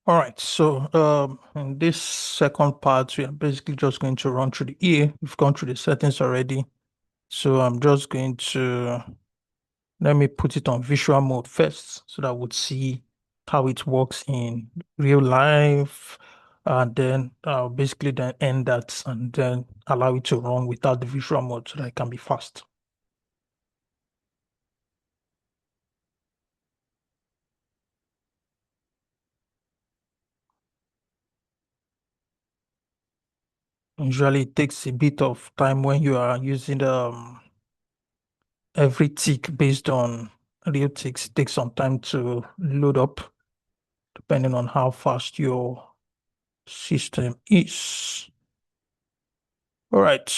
All right, so in this second part, we are basically just going to run through the EA. We've gone through the settings already. So I'm just going to let me put it on visual mode first so that we'll see how it works in real life. And then basically then end that and then allow it to run without the visual mode so that it can be fast. Usually it takes a bit of time when you are using every tick based on real ticks. It takes some time to load up depending on how fast your system is. All right.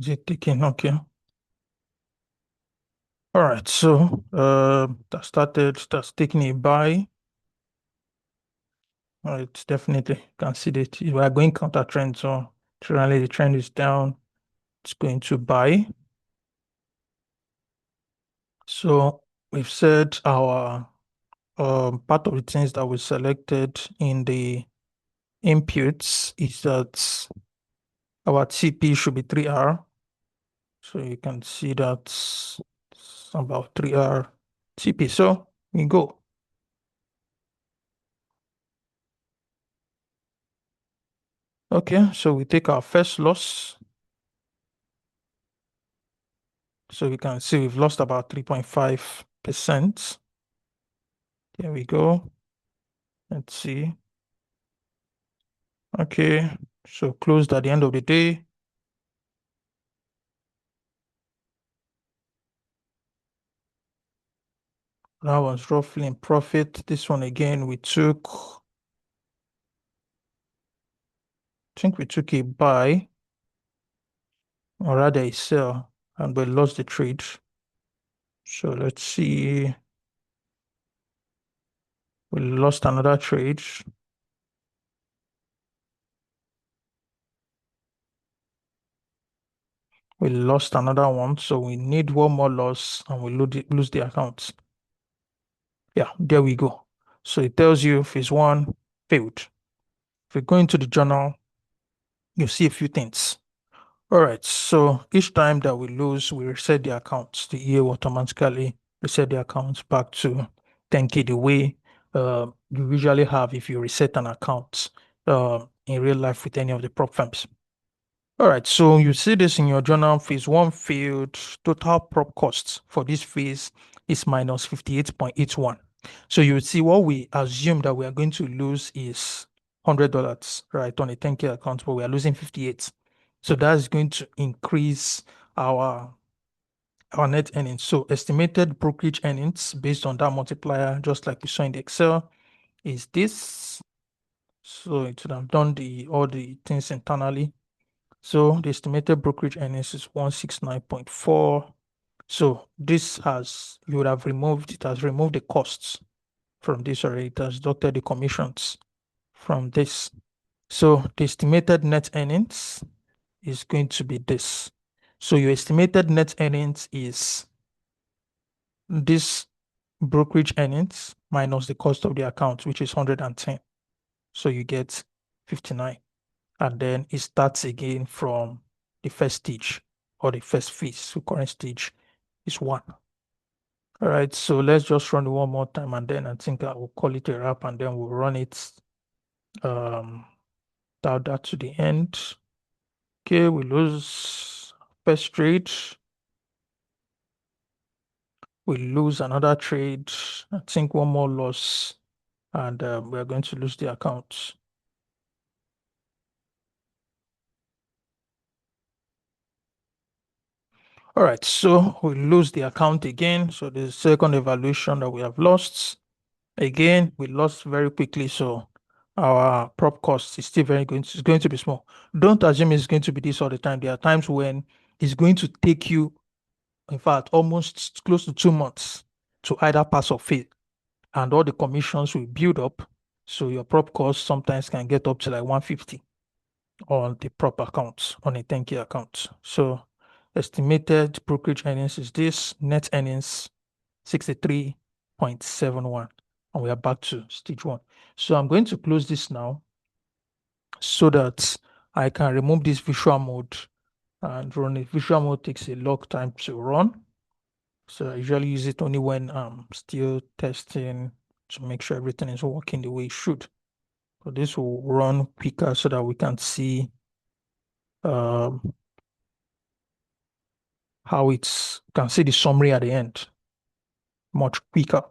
Is it taking? Okay. All right. So that's taking a buy. All right, definitely can see that we are going counter trend. So generally the trend is down. It's going to buy. So we've said our part of the things that we selected in the inputs is that our TP should be 3R. So you can see that it's about 3R TP. So we go. Okay, so we take our first loss. So we can see we've lost about 3.5%. There we go. Let's see. Okay, so closed at the end of the day. That was roughly in profit. This one again, I think we took a buy, or rather a sell, and we lost the trade. So let's see. We lost another trade. We lost another one. So we need one more loss and we lose the account. Yeah, there we go. So it tells you phase one failed. If we go into the journal, you see a few things. All right, so each time that we lose, we reset the accounts. The EA will automatically reset the accounts back to 10K the way you usually have if you reset an account in real life with any of the prop firms. All right, so you see this in your journal. Phase one failed. Total prop costs for this phase is minus 58.81. So you would see what we assume that we are going to lose is $100, right, on a 10K account, but we are losing 58. So that's going to increase our our net earnings. So estimated brokerage earnings based on that multiplier, just like we saw in the Excel, is this. So it would have done all the things internally. So the estimated brokerage earnings is 169.4. So this has, you would have removed, it has removed the costs from this already. It has deducted the commissions from this. So the estimated net earnings is going to be this. So your estimated net earnings is this brokerage earnings minus the cost of the account, which is 110. So you get 59. And then it starts again from the first stage or the first phase. So current stage is one. All right, so let's just run it one more time and then I think I will call it a wrap and then we'll run it um that to the end. Okay, we lose first trade. We lose another trade. I think one more loss and we're going to lose the account. All right, so we lose the account again. So the second evaluation that we have lost. Again, we lost very quickly, so our prop cost is still it's going to be small. Don't assume it's going to be this all the time. There are times when it's going to take you, in fact, almost close to 2 months to either pass or fail, and all the commissions will build up. So your prop cost sometimes can get up to like 150 on the prop account, on a 10K account. So estimated brokerage earnings is this, net earnings 63.71. And we are back to stage one. So I'm going to close this now so that I can remove this visual mode and run it. Visual mode takes a long time to run. So I usually use it only when I'm still testing to make sure everything is working the way it should. So this will run quicker so that we can see um, how can see the summary at the end much quicker.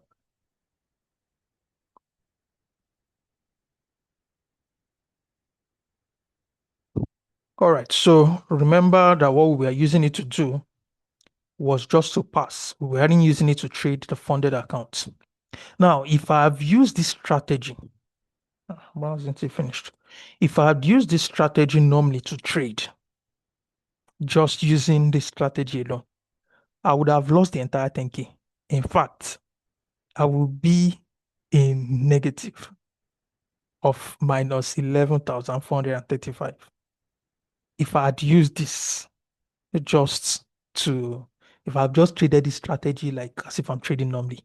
All right, so remember that what we were using it to do was just to pass. We weren't using it to trade the funded accounts. Now, if I've used this strategy, why isn't it finished? If I had used this strategy normally to trade, just using this strategy alone, I would have lost the entire 10K. In fact, I would be in negative of minus 11,435 if I had used this just to, if I've just traded this strategy like as if I'm trading normally.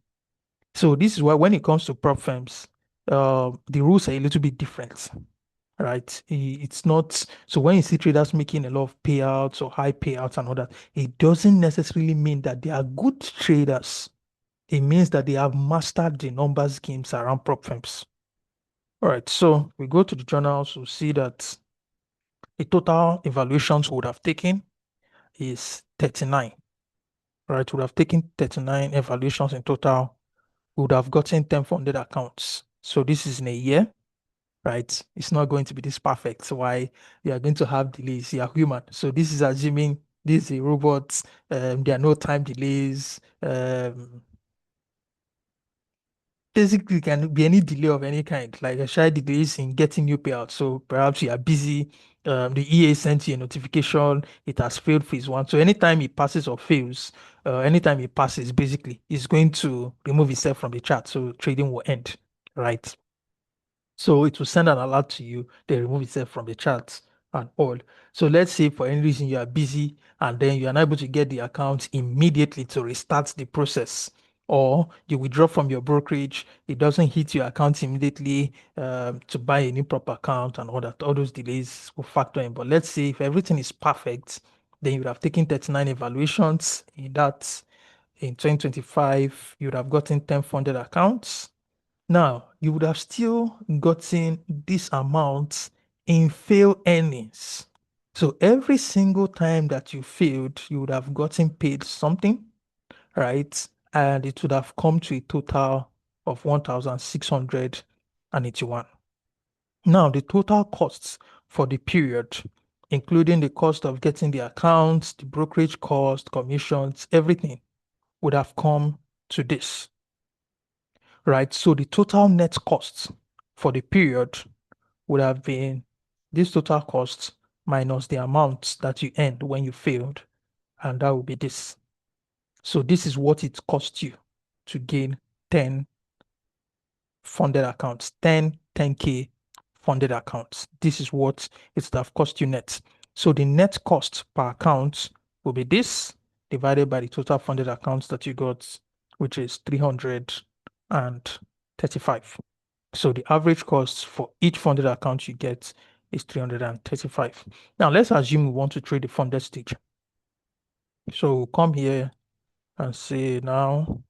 So this is why when it comes to prop firms, the rules are a little bit different, right? It's not, so when you see traders making a lot of payouts or high payouts and all that, it doesn't necessarily mean that they are good traders. It means that they have mastered the numbers games around prop firms. All right, so we go to the journals, we see that the total evaluations would have taken is 39, right? Would have taken 39 evaluations in total, would have gotten 10 funded accounts. So this is in a year, right? It's not going to be this perfect. So why you are going to have delays? You are human. So this is assuming this is a robot. There are no time delays. Basically, can be any delay of any kind, like a shy delays in getting new payouts. So perhaps you are busy. The EA sent you a notification, it has failed phase one. So anytime it passes or fails, anytime it passes, basically, it's going to remove itself from the chart. So trading will end, right? So it will send an alert to you, they remove itself from the chart and all. So let's say for any reason you are busy and then you are unable to get the account immediately to restart the process, or you withdraw from your brokerage, it doesn't hit your account immediately to buy a new proper account and all that. All those delays will factor in. But let's say if everything is perfect, then you would have taken 39 evaluations in that. In 2025, you would have gotten 10 funded accounts. Now, you would have still gotten this amount in fail earnings. So every single time that you failed, you would have gotten paid something, right? And it would have come to a total of 1,681. Now, the total costs for the period, including the cost of getting the accounts, the brokerage cost, commissions, everything, would have come to this, right? So the total net costs for the period would have been this total cost minus the amount that you earned when you failed, and that would be this. So this is what it cost you to gain 10 funded accounts, 10K funded accounts. This is what it would have cost you net. So the net cost per account will be this divided by the total funded accounts that you got, which is 335. So the average cost for each funded account you get is 335. Now let's assume we want to trade the funded stage. So we'll come here and say now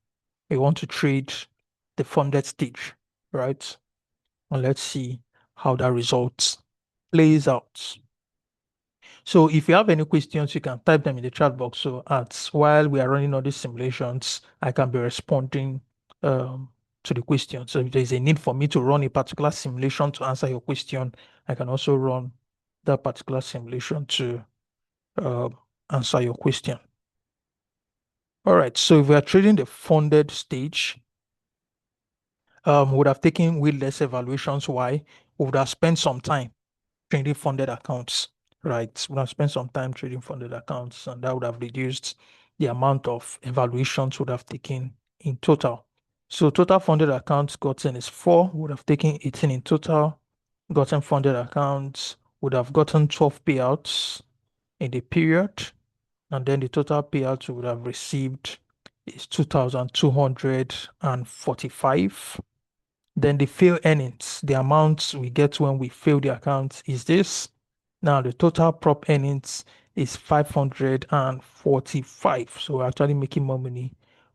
we want to trade the funded stage, right? And let's see how that result plays out. So if you have any questions, you can type them in the chat box. So while we are running all these simulations, I can be responding to the question. So if there's a need for me to run a particular simulation to answer your question, I can also run that particular simulation to uh, answer your question. All right, so if we are trading the funded stage, would have taken way less evaluations. Why? We would have spent some time trading funded accounts, right? We would have spent some time trading funded accounts, and that would have reduced the amount of evaluations would have taken in total. So total funded accounts gotten is 4, would have taken 18 in total. Gotten funded accounts would have gotten 12 payouts in the period, and then the total payout we would have received is 2,245. Then the fail earnings, the amounts we get when we fail the account is this. Now the total prop earnings is 545. So we're actually making more money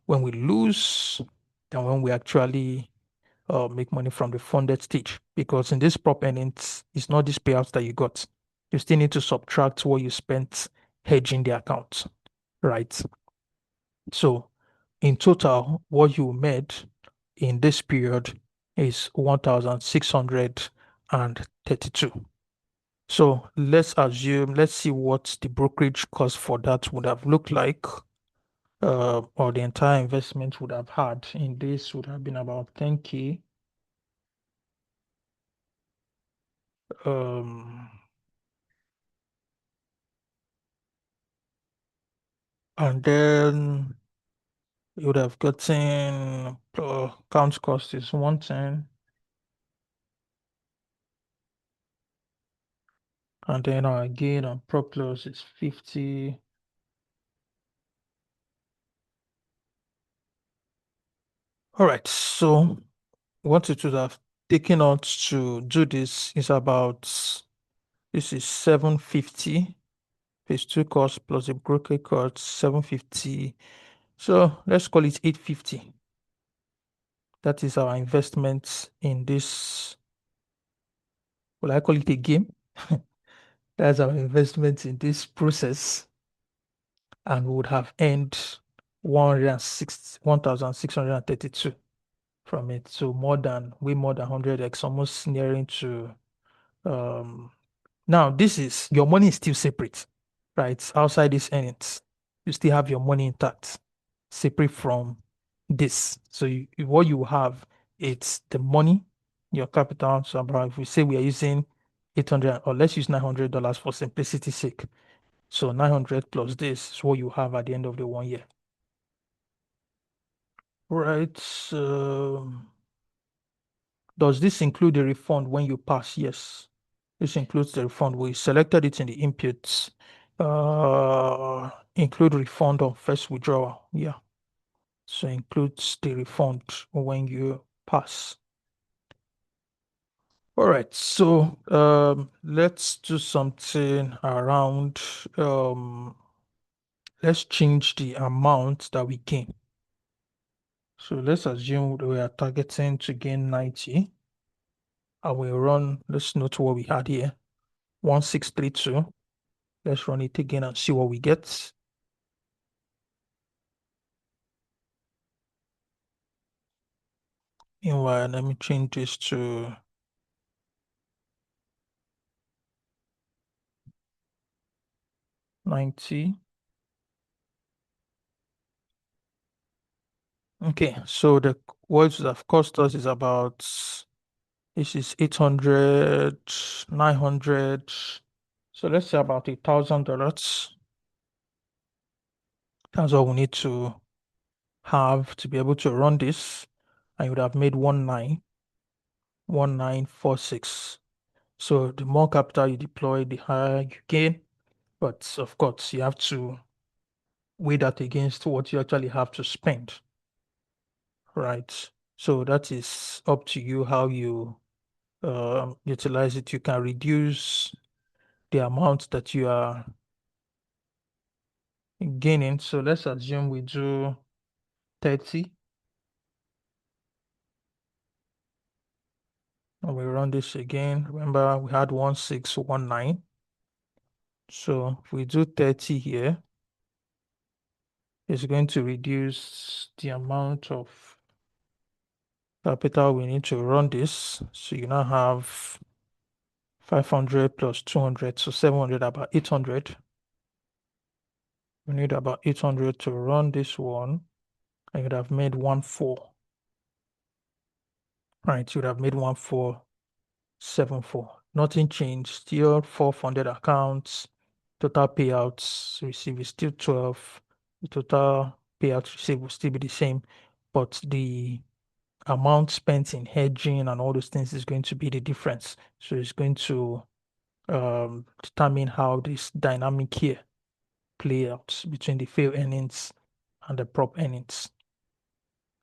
when we lose than when we actually make money from the funded stage. Because in this prop earnings, it's not this payouts that you got. You still need to subtract what you spent hedging the account, right? So in total, what you made in this period is 1,632. So let's see what the brokerage cost for that would have looked like, or the entire investment would have had in this would have been about 10K. Um, and then you would have gotten count cost is 110, and then our gain on prop loss is 50. All right, so what it would have taken us to do this is about, this is 750 phase 2 cost plus the broker cost 750. So let's call it 850. That is our investment in this. Will I call it a game? That's our investment in this process, and we would have earned 1,632 from it. So way more than 100x, almost nearing to um now, this is your money is still separate, right? Outside these earnings, you still have your money intact, separate from this. So what you have, it's the money, your capital. So about if we say we are using 800, or let's use $900 for simplicity's sake. So 900 plus this is what you have at the end of the 1 year. Right. Does this include the refund when you pass? Yes. This includes the refund. We selected it in the inputs. Include refund on first withdrawal. Yeah. So includes the refund when you pass. All right. So let's do something around let's change the amount that we gain. So let's assume we are targeting to gain 90. I will run, let's note what we had here. 1632. Let's run it again and see what we get. Meanwhile, let me change this to 90. Okay, so the words that have cost us is about, this is 800, 900. So let's say about $1,000. That's all we need to have to be able to run this. I would have made 1946. So the more capital you deploy, the higher you gain. But of course, you have to weigh that against what you actually have to spend, right? So that is up to you how you utilize it. You can reduce the amount that you are gaining. So let's assume we do 30 and we run this again. Remember, we had 1619. So if we do 30 here, it's going to reduce the amount of capital we need to run this. So you now have 500 plus 200, so 700, about 800. We need about 800 to run this one. I would have made 1,4. Right, you would have made 1,474. Nothing changed. Still 400 accounts. Total payouts received is still 12. The total payouts received will still be the same. but the amount spent in hedging and all those things is going to be the difference. So it's going to determine how this dynamic here play out between the fail earnings and the prop earnings.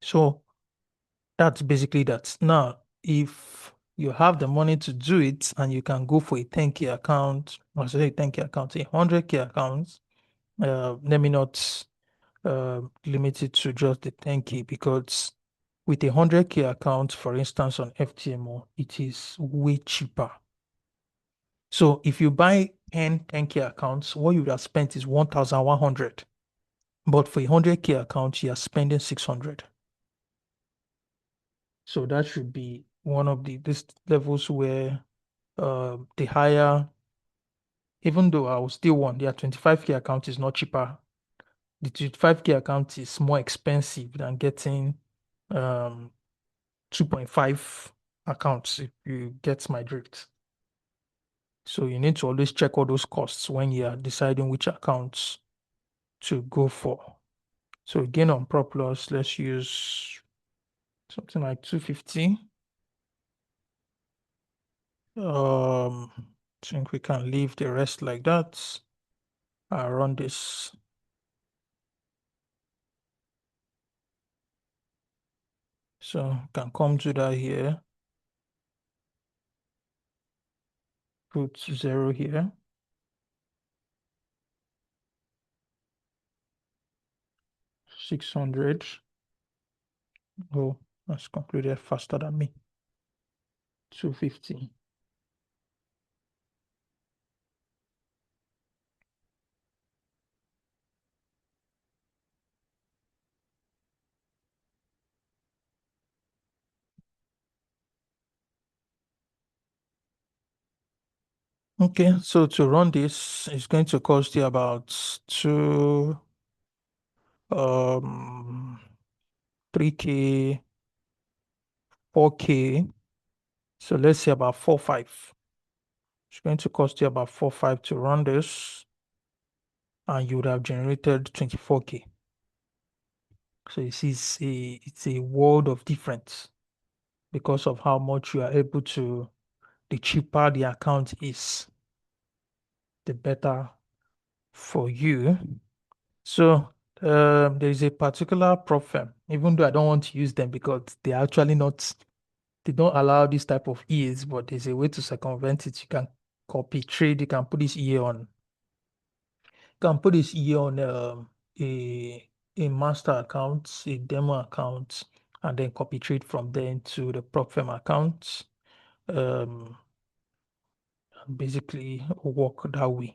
So that's basically that. Now, if you have the money to do it and you can go for a 10K account, or say a 10K account, a 100K account, let me not limit it to just the 10K, because with a 100K account, for instance, on FTMO, it is way cheaper. So if you buy 10K accounts, what you would have spent is 1,100. But for a 100K account, you are spending 600. So that should be one of these levels where the higher, even though I will still want, their 25K account is not cheaper. The 25K account is more expensive than getting um 2.5 accounts, if you get my drift. So you need to always check all those costs when you are deciding which accounts to go for. So again, on Pro Plus, let's use something like 250. I think we can leave the rest like that. I'll run this. So can come to that here. Put 0 here. 600. Oh, that's concluded faster than me. 250. Okay, so to run this, it's going to cost you about 3K, 4K. So let's say about 4-5. It's going to cost you about 4-5 to run this, and you would have generated 24K. So you see, it's a world of difference because of how much you are able to. The cheaper the account is, the better for you. So there is a particular prop firm, even though I don't want to use them because they're actually not, they don't allow this type of EAs, but there's a way to circumvent it. You can copy trade, you can put this EA on, a master account, a demo account, and then copy trade from there into the prop firm account. Um, Basically work that way.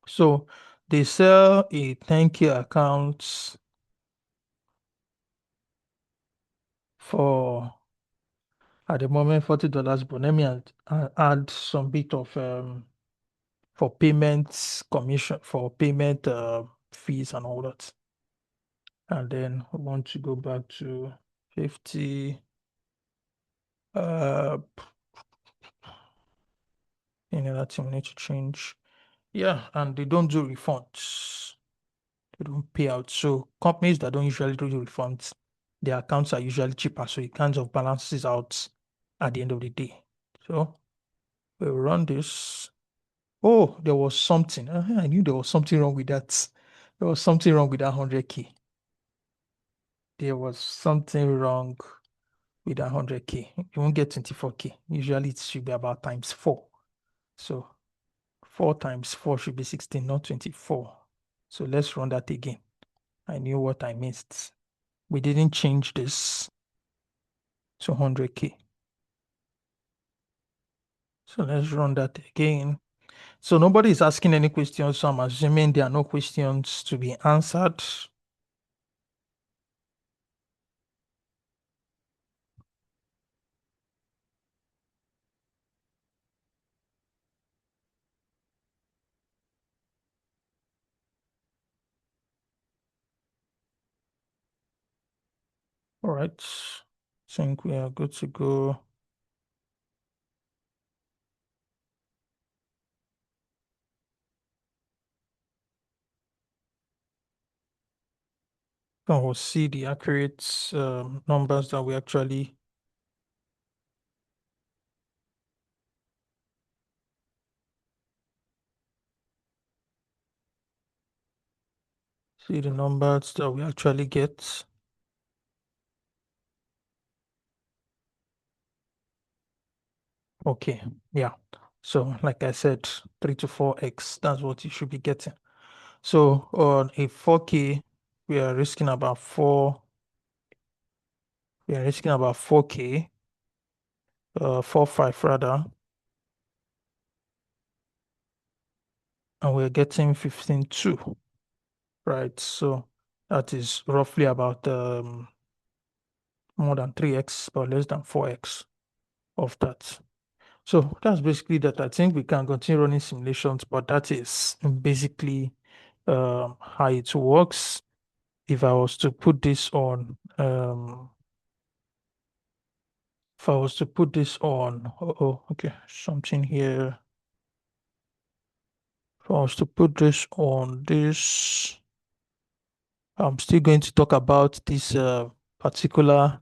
So they sell a 10K account for, at the moment, $40, but let me add some bit of for payments commission, for payment fees and all that. And then we want to go back to 50. That thing we need to change. Yeah, and they don't do refunds. They don't pay out. So companies that don't usually do refunds, their accounts are usually cheaper. So it kind of balances out at the end of the day. So we'll run this. Oh, there was something. I knew there was something wrong with that. There was something wrong with that 100K. There was something wrong with that 100K. You won't get 24K. Usually it should be about times 4. So 4 times 4 should be 16, not 24. So let's run that again. I knew what I missed. We didn't change this to 100K. So let's run that again. So nobody is asking any questions, so I'm assuming there are no questions to be answered. All right. I think we are good to go. And we'll see the accurate numbers that we actually get. Okay, yeah. So, like I said, 3 to 4x, that's what you should be getting. So, on a 4K, we are risking about 4K, 4.5 rather, and we're getting 15.2, right? So, that is roughly about more than 3x, but less than 4x of that. So that's basically that. I think we can continue running simulations, but that is basically how it works. If I was to put this on, if I was to put this on, okay, something here. If I was to put this on this, I'm still going to talk about this particular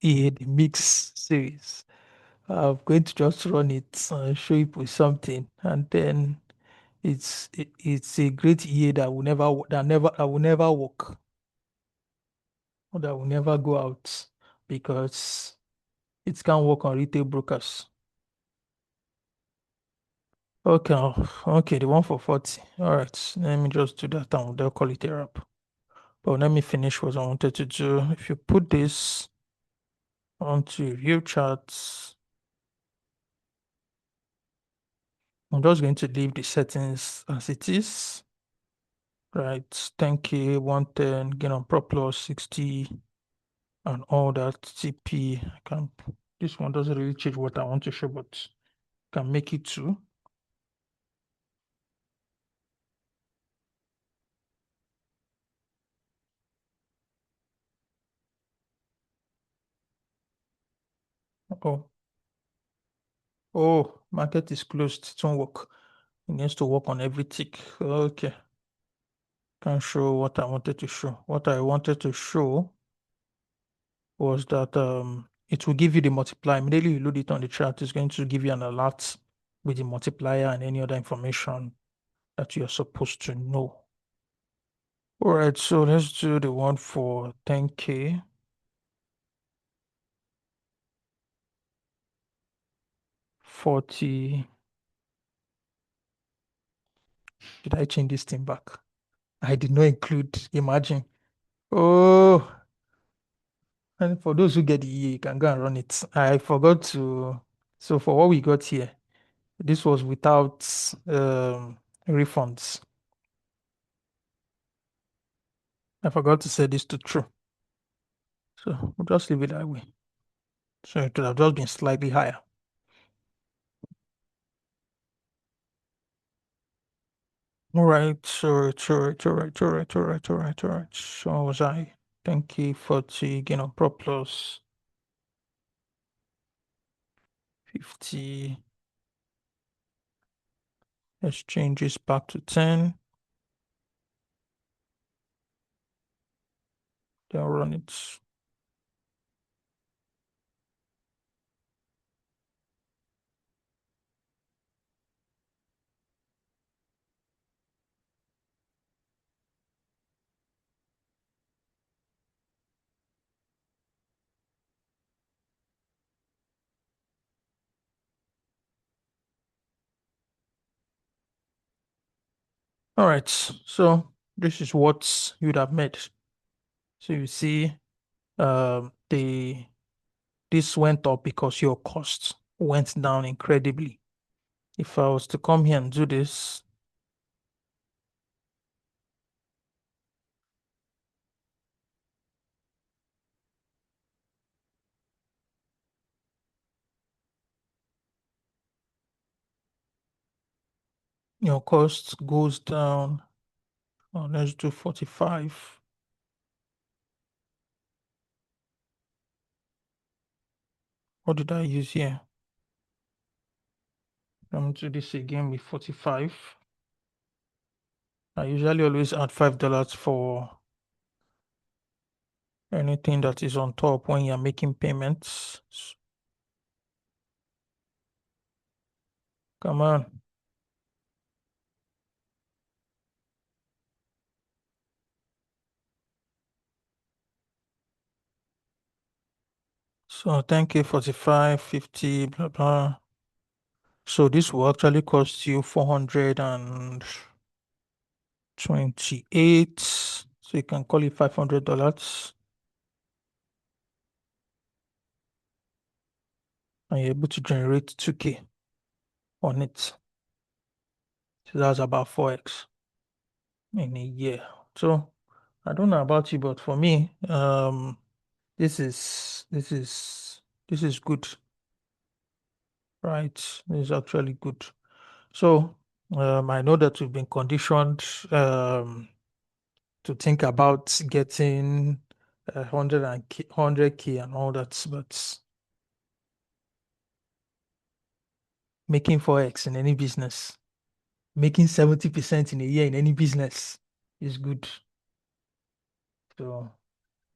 EA, the mix series. I'm going to just run it and show it with something, and then it's a great EA that will never work, or that will never go out because it can work on retail brokers. Okay, okay, the one for 40. All right, let me just do that and they'll call it a wrap. But let me finish what I wanted to do. If you put this onto view charts, I'm just going to leave the settings as it is. Right, 10K, 110, gain on prop loss 60, and all that. TP. I can This one doesn't really change what I want to show, but can make it too. Oh, oh, market is closed. It won't work. It needs to work on every tick. Okay. Can't show what I wanted to show. What I wanted to show was that it will give you the multiplier. Immediately you load it on the chart, it's going to give you an alert with the multiplier and any other information that you're supposed to know. All right, so let's do the one for 10K. 40. Did I change this thing back? I did not include, imagine. Oh, and for those who get the EA, you can go and run it. I forgot to. So for what we got here, this was without refunds. I forgot to set this to true. So we'll just leave it that way. So it would have just been slightly higher. All right, all right. So what was I? 10K 40, gain on prop plus 50. Let's change this back to 10. Then run it. All right, so this is what you'd have made. So you see, the this went up because your cost went down incredibly. If I was to come here and do this, your cost goes down. Oh, let's do 45. What did I use here? Let me do this again with 45. I usually always add $5 for Anything that is on top when you're making payments. Come on. So 10K, 45, 50, blah, blah. So this will actually cost you 428. So you can call it $500 and you're able to generate 2K on it. So that's about 4x in a year. So I don't know about you, but for me, this is this is this is good, right? This is actually good. So I know that we've been conditioned to think about getting 100K and all that, but making 4x in any business, making 70% in a year in any business is good. So,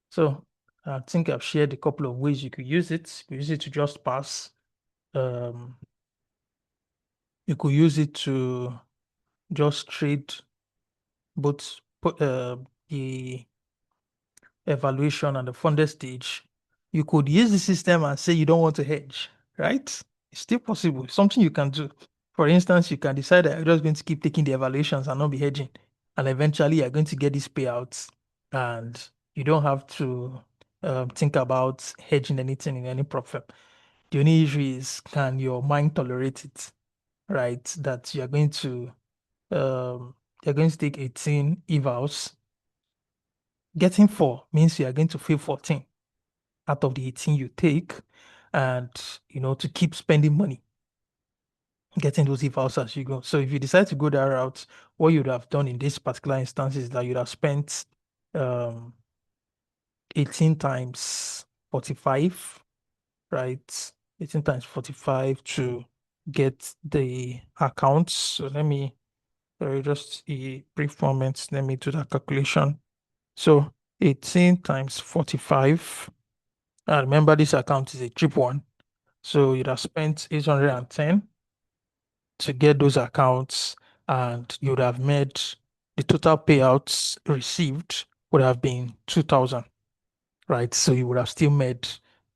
so I think I've shared a couple of ways you could use it. You could use it to just pass. Um, you could use it to just trade both the evaluation and the funded stage. You could use the system and say you don't want to hedge, right? It's still possible. It's something you can do. For instance, you can decide that you're just going to keep taking the evaluations and not be hedging. And eventually you're going to get these payouts and you don't have to think about hedging anything in any profit. The only issue is, can your mind tolerate it, right? That you're going to take 18 evals. Getting 4 means you are going to fail 14 out of the 18 you take, and to keep spending money getting those evals as you go. So if you decide to go that route, what you'd have done in this particular instance is that you'd have spent um 18 times 45, right? 18 times 45 to get the accounts. So let me, sorry, just a brief moment. Let me do that calculation. So 18 times 45. Remember, this account is a cheap one. So you'd have spent 810 to get those accounts, and you would have made the total payouts received would have been 2,000, right? So you would have still made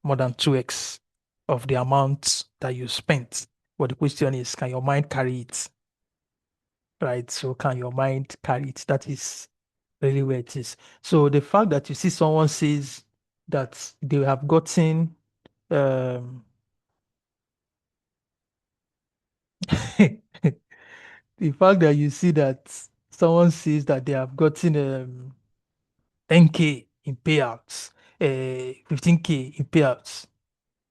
more than 2x of the amount that you spent. But the question is, can your mind carry it, right? So can your mind carry it? That is really where it is. So the fact that you see someone says that they have gotten um the fact that you see that someone says that they have gotten 10K in payouts, 15K in payouts,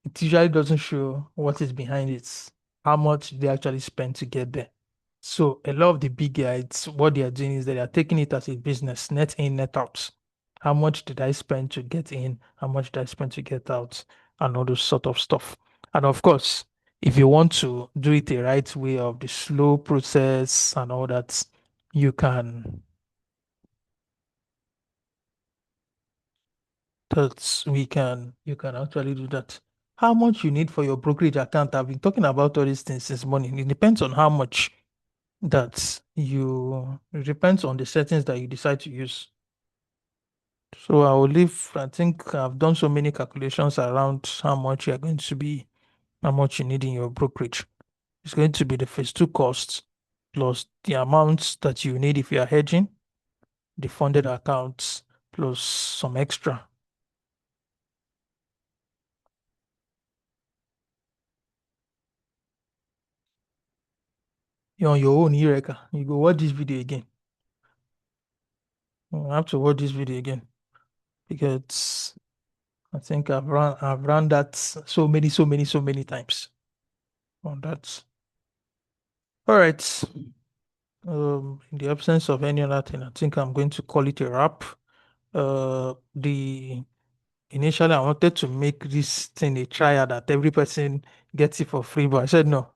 it usually doesn't show what is behind it, how much they actually spend to get there. So a lot of the big guys, what they are doing is that they are taking it as a business, net in, net out. How much did I spend to get in? How much did I spend to get out? And all those sort of stuff. And of course, if you want to do it the right way of the slow process and all that, you can you can actually do that. How much you need for your brokerage account? I've been talking about all these things since morning. It depends on how much it depends on the settings that you decide to use. So I will leave, I think I've done so many calculations around how much you need in your brokerage. It's going to be the first two costs plus the amounts that you need if you are hedging, the funded accounts plus some extra. You're on your own, Eureka. You go watch this video again. You have to watch this video again because I think I've run that so many times on that. All right. In the absence of any other thing, I think I'm going to call it a wrap. The Initially I wanted to make this thing a trial that every person gets it for free, but I said no.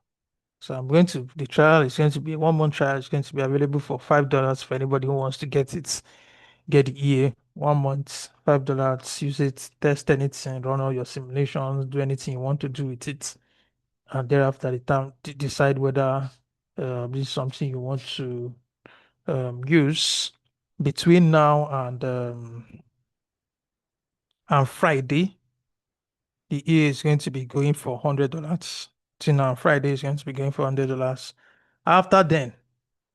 So the trial is going to be a 1 month trial. It's going to be available for $5 for anybody who wants to get it, get the EA. 1 month, $5. Use it, test anything, run all your simulations, do anything you want to do with it, and thereafter the time decide whether this is something you want to use. Between now and Friday, the EA is going to be going for $100. Till now, Friday is going to be going for $100. After then,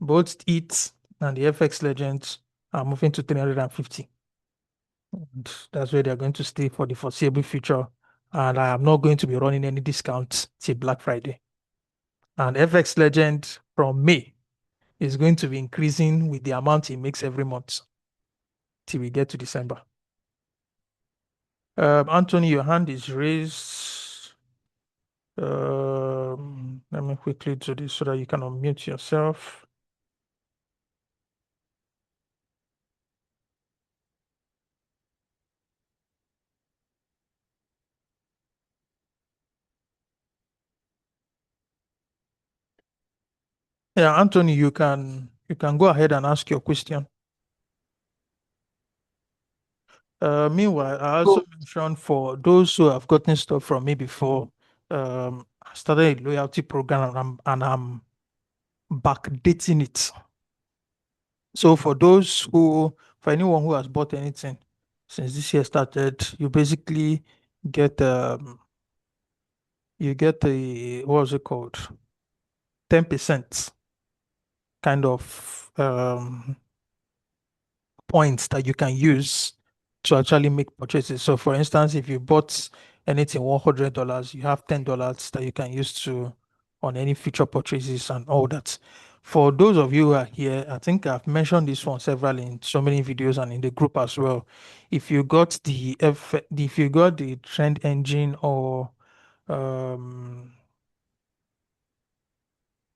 both it and the FX Legends are moving to 350. And that's where they're going to stay for the foreseeable future. And I am not going to be running any discounts till Black Friday. And FX Legend from May is going to be increasing with the amount it makes every month till we get to December. Anthony, your hand is raised. Let me quickly do this so that you can unmute yourself. Yeah, Anthony, you can go ahead and ask your question. Meanwhile, I also So mentioned for those who have gotten stuff from me before, I started a loyalty program and I'm backdating it. So for anyone who has bought anything since this year started, you basically get you get a what's it called? 10% kind of points that you can use to actually make purchases. So, for instance, if you bought anything $100, you have $10 that you can use to on any future purchases and all that. For those of you who are here, I think I've mentioned this one several in so many videos and in the group as well. If you got the trend engine or um,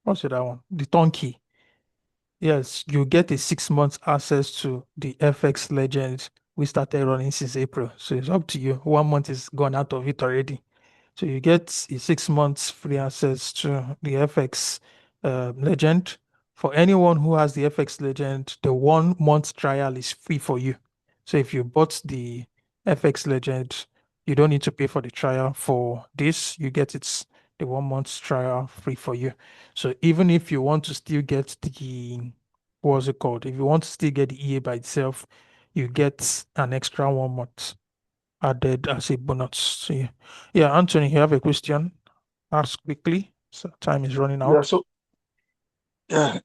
what's the other one? The turnkey. Yes, you get a 6 months access to the FX Legends we started running since April. So it's up to you. 1 month is gone out of it already. So you get a 6 months free access to the FX Legend. For anyone who has the FX Legend, the 1 month trial is free for you. So if you bought the FX Legend, you don't need to pay for the trial. For this, you get the 1 month trial free for you. So even if you want to still get the what's it called? If you want to still get the EA by itself, you get an extra 1 month added as a bonus. So yeah, Anthony, you have a question? Ask quickly. So time is running yeah, out. so yeah,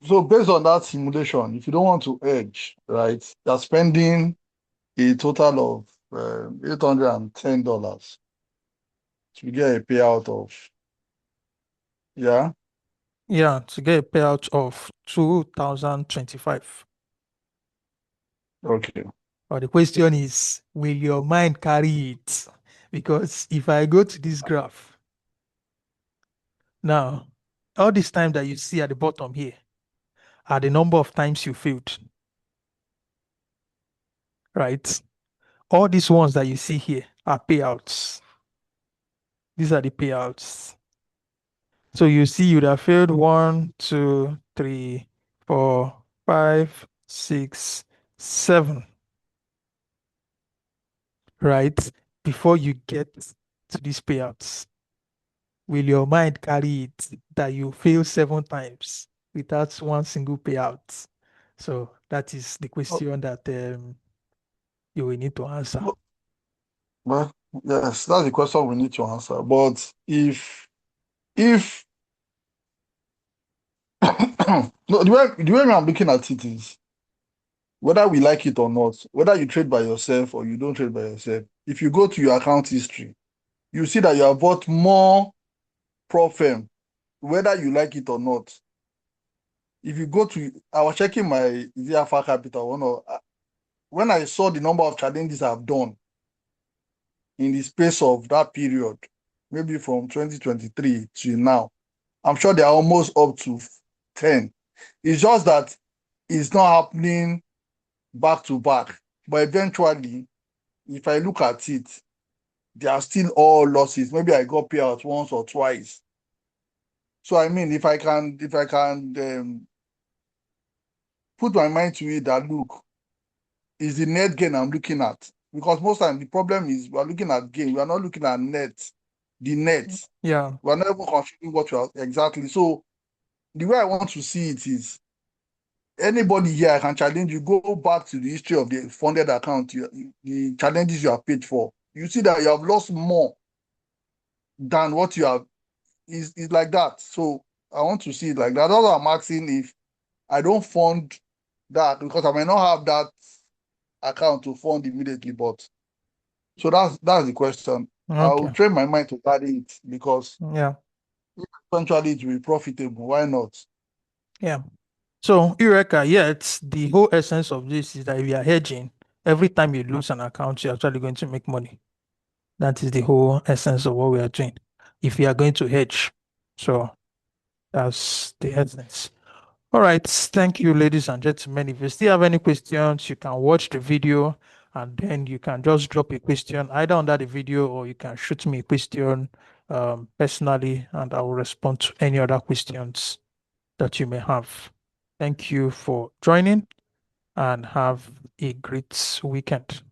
so based on that simulation, if you don't want to hedge, right, you're spending a total of $810 to get a payout of, yeah, Yeah, to get a payout of 2025. okay. But the question is, will your mind carry it? Because if I go to this graph now, all this time that you see at the bottom here are the number of times you failed, right? All these ones that you see here are payouts. These are the payouts. So you see, you'd have failed 1, 2, 3, 4, 5, 6, 7, right? Before you get to these payouts. Will your mind carry it that you fail 7 times without one single payout? So that is the Oh, question that you will need to answer. oh, well, yes, that's the question we need to answer. But if no, the way I'm looking at it is whether we like it or not, whether you trade by yourself or you don't trade by yourself, if you go to your account history, you see that you have bought more Profem, whether you like it or not. If you go to, I was checking my ZFR Capital one of when I saw the number of challenges I've done in the space of that period, maybe from 2023 to now, I'm sure they are almost up to 10. It's just that it's not happening back to back. But eventually, if I look at it, they are still all losses. Maybe I got payout once or twice. So I mean, if I can put my mind to it that look, is the net gain I'm looking at. Because most time the problem is we're looking at gain, we are not looking at net, the net. Yeah. We're not even considering what you are exactly. So the way I want to see it is anybody here I can challenge you, go back to the history of the funded account, the challenges you have paid for. You see that you have lost more than what you have is like that. So I want to see it like that. That's why I'm asking if I don't fund that because I may not have that account to fund immediately, but so that's the question. I will Okay. train my mind to carry it because Yeah. eventually it will be profitable. Why not? Yeah. So, Eureka, yeah, it's the whole essence of this is that if you are hedging, every time you lose an account, you're actually going to make money. That is the whole essence of what we are doing. If you are going to hedge. So that's the essence. All right. Thank you, ladies and gentlemen. If you still have any questions, you can watch the video and then you can just drop a question either under the video or you can shoot me a question personally and I will respond to any other questions that you may have. Thank you for joining and have a great weekend.